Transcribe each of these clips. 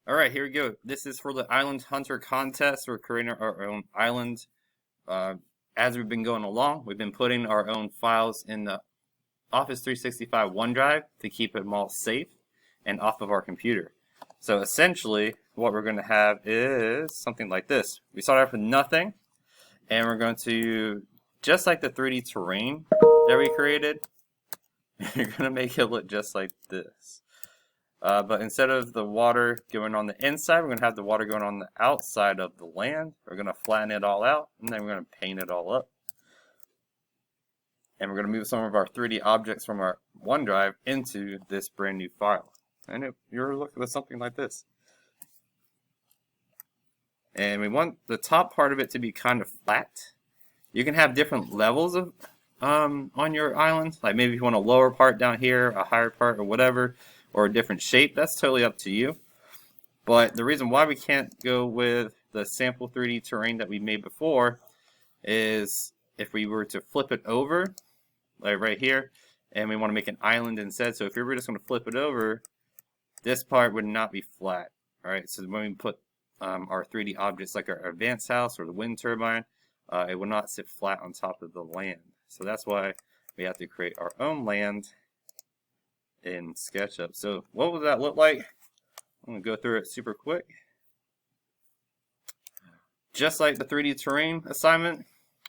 Alright, here we go. This is for the Island Hunter contest. We're creating our own island. Uh, as we've been going along, we've been putting our own files in the Office 365 OneDrive to keep them all safe and off of our computer. So essentially, what we're going to have is something like this. We start off with nothing, and we're going to, just like the 3D terrain that we created, you're going to make it look just like this. But instead of the water going on the inside, we're going to have the water going on the outside of the land. We're going to flatten it all out, and then we're going to paint it all up. And we're going to move some of our 3D objects from our OneDrive into this brand new file. And you're looking at something like this. And we want the top part of it to be kind of flat. You can have different levels of on your island. Like maybe if you want a lower part down here, a higher part, or whatever, or a different shape, that's totally up to you. But the reason why we can't go with the sample 3D terrain that we made before is if we were to flip it over, like right here, and we want to make an island instead. So if we were just going to flip it over, this part would not be flat. Alright, so when we put our 3D objects like our advanced house or the wind turbine, it will not sit flat on top of the land. So that's why we have to create our own land in SketchUp. So what would that look like? I'm going to go through it super quick. Just like the 3D terrain assignment,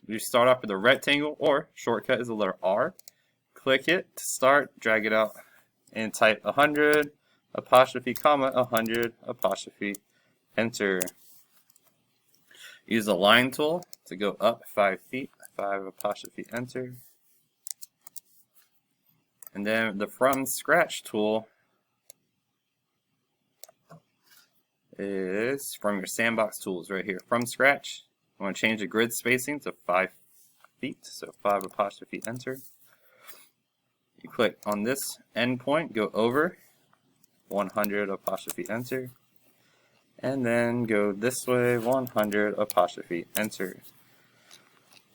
we start off with a rectangle, or shortcut is the letter R. Click it to start, drag it out, and type 100 apostrophe comma 100 apostrophe enter. Use the line tool to go up 5 feet, 5 apostrophe enter. And then the from scratch tool is from your sandbox tools right here. From scratch, I want to change the grid spacing to 5 feet, so 5 apostrophe enter. You click on this endpoint, go over 100 apostrophe enter, and then go this way 100 apostrophe enter.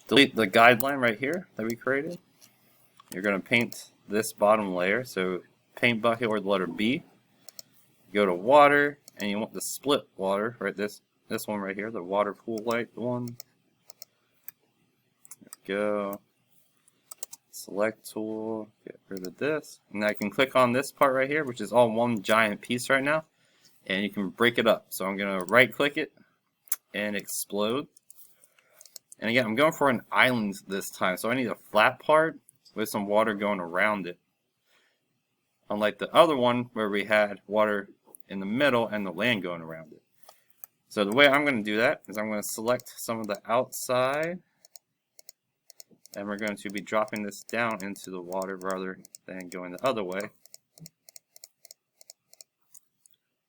Delete the guideline right here that we created. You're going to paint this bottom layer, so paint bucket or the letter B. Go to water, and you want the split water, right? This one right here, the water pool light one. There we go. Select tool, get rid of this, and I can click on this part right here, which is all one giant piece right now, and you can break it up. So I'm gonna right click it and explode. And again, I'm going for an island this time, so I need a flat part with some water going around it. Unlike the other one where we had water in the middle and the land going around it. So the way I'm going to do that is I'm going to select some of the outside, and we're going to be dropping this down into the water rather than going the other way.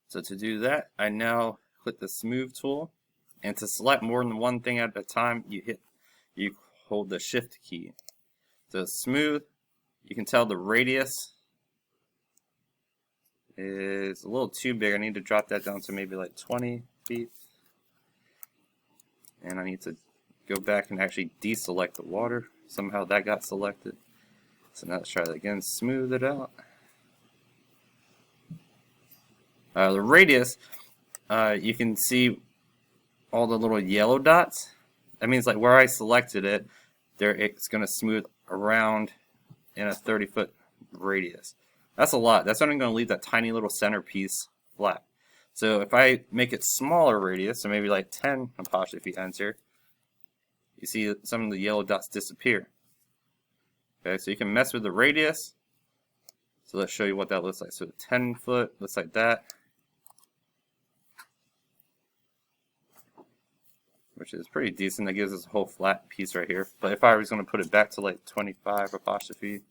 So to do that, I now click the smooth tool, and to select more than one thing at a time, you hold the shift key. So smooth, you can tell the radius is a little too big. I need to drop that down to maybe like 20 feet. And I need to go back and actually deselect the water. Somehow that got selected. So now let's try that again. Smooth it out. The radius, you can see all the little yellow dots. That means like where I selected it, it's going to smooth around in a 30-foot radius. That's a lot. That's only going to leave that tiny little centerpiece flat. So if I make it smaller radius, so maybe like 10 apostrophe enter, you see some of the yellow dots disappear. Okay, so you can mess with the radius. So let's show you what that looks like. So 10 foot looks like that, which is pretty decent. That gives us a whole flat piece right here. But if I was going to put it back to like 25 apostrophe,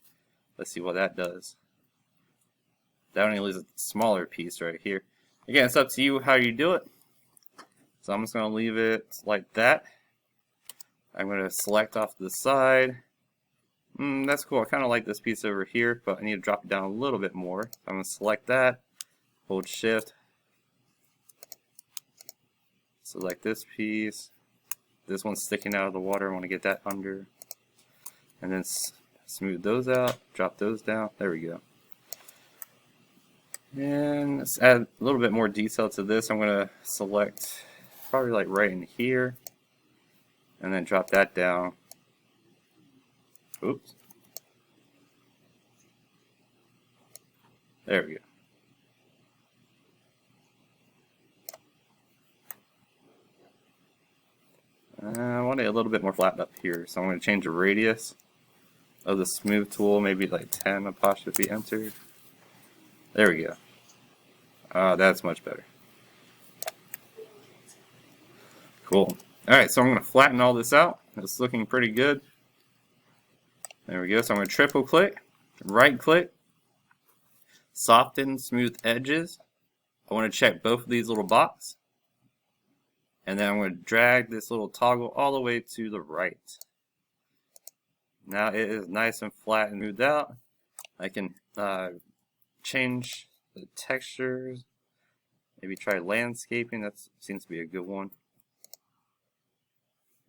let's see what that does. That only leaves a smaller piece right here. Again, it's up to you how you do it. So I'm just going to leave it like that. I'm going to select off the side. That's cool. I kind of like this piece over here, but I need to drop it down a little bit more. I'm going to select that, hold shift, select this piece. This one's sticking out of the water. I want to get that under. And then smooth those out, drop those down. There we go. And let's add a little bit more detail to this. I'm going to select probably like right in here, and then drop that down. Oops. There we go. I want it a little bit more flat up here, so I'm going to change the radius of the smooth tool, maybe like 10 apostrophe entered. There we go. That's much better. Cool. Alright, so I'm going to flatten all this out. It's looking pretty good. There we go. So I'm going to triple click, right click, soften smooth edges. I want to check both of these little boxes. And then I'm going to drag this little toggle all the way to the right. Now it is nice and flat and smoothed out. I can change the textures. Maybe try landscaping. That seems to be a good one.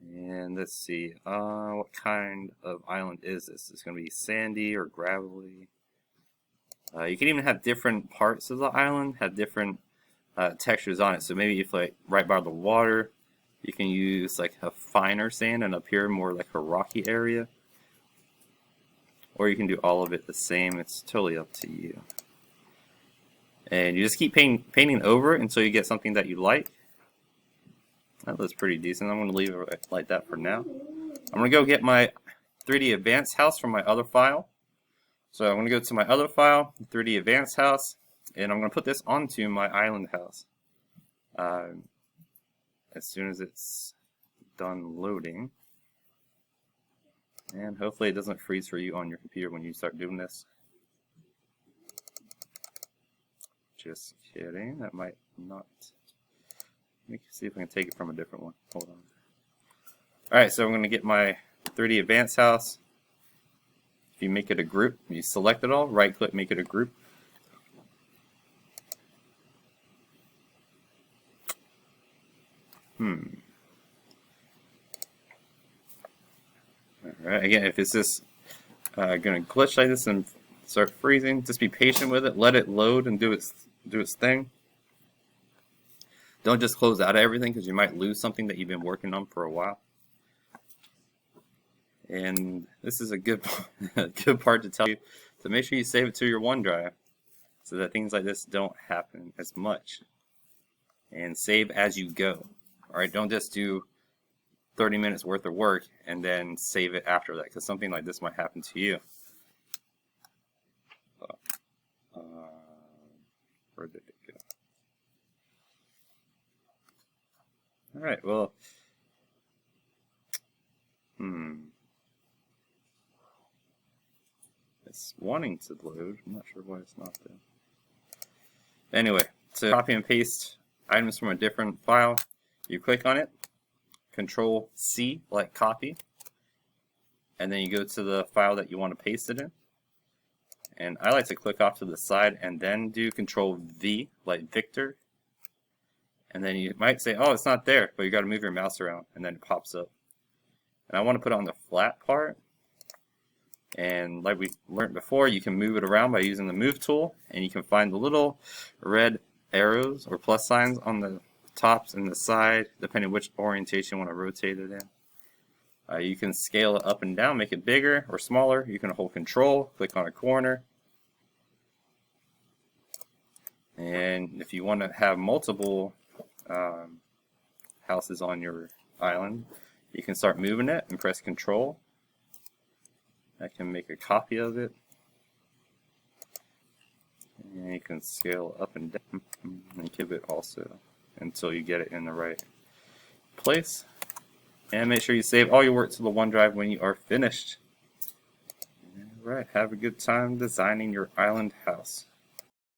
And let's see, what kind of island is this? It's going to be sandy or gravelly. You can even have different parts of the island have different textures on it. So maybe if like right by the water, you can use like a finer sand, and up here more like a rocky area. Or you can do all of it the same. It's totally up to you. And you just keep painting over it until you get something that you like. That looks pretty decent. I'm going to leave it like that for now. I'm going to go get my 3D Advanced House from my other file. So I'm going to go to my other file, 3D Advanced House, and I'm going to put this onto my island house. As soon as it's done loading. And hopefully it doesn't freeze for you on your computer when you start doing this. Just kidding, that might not. Let me see if I can take it from a different one. Hold on. Alright, so I'm going to get my 3D Advanced House. If you make it a group, you select it all, right click, make it a group. Alright, again, if it's just going to glitch like this and start freezing, just be patient with it, let it load and do its thing. Don't just close out of everything, because you might lose something that you've been working on for a while. And this is a good part to tell you, to make sure you save it to your OneDrive so that things like this don't happen as much. And save as you go. Alright, don't just do 30 minutes worth of work and then save it after that, because something like this might happen to you. Where did it go? Alright, well, it's wanting to load. I'm not sure why it's not there. Anyway, to copy and paste items from a different file, you click on it, Control C like copy, and then you go to the file that you want to paste it in. And I like to click off to the side and then do Control V like Victor. And then you might say, oh, it's not there, but you got to move your mouse around, and then it pops up. And I want to put it on the flat part. And like we learned before, you can move it around by using the Move tool, and you can find the little red arrows or plus signs on the tops and the side, depending which orientation you want to rotate it in. You can scale it up and down, make it bigger or smaller. You can hold Control, click on a corner. And if you want to have multiple houses on your island, you can start moving it and press Control. I can make a copy of it. And you can scale up and down and give it also until you get it in the right place. And make sure you save all your work to the OneDrive when you are finished. Alright, have a good time designing your island house.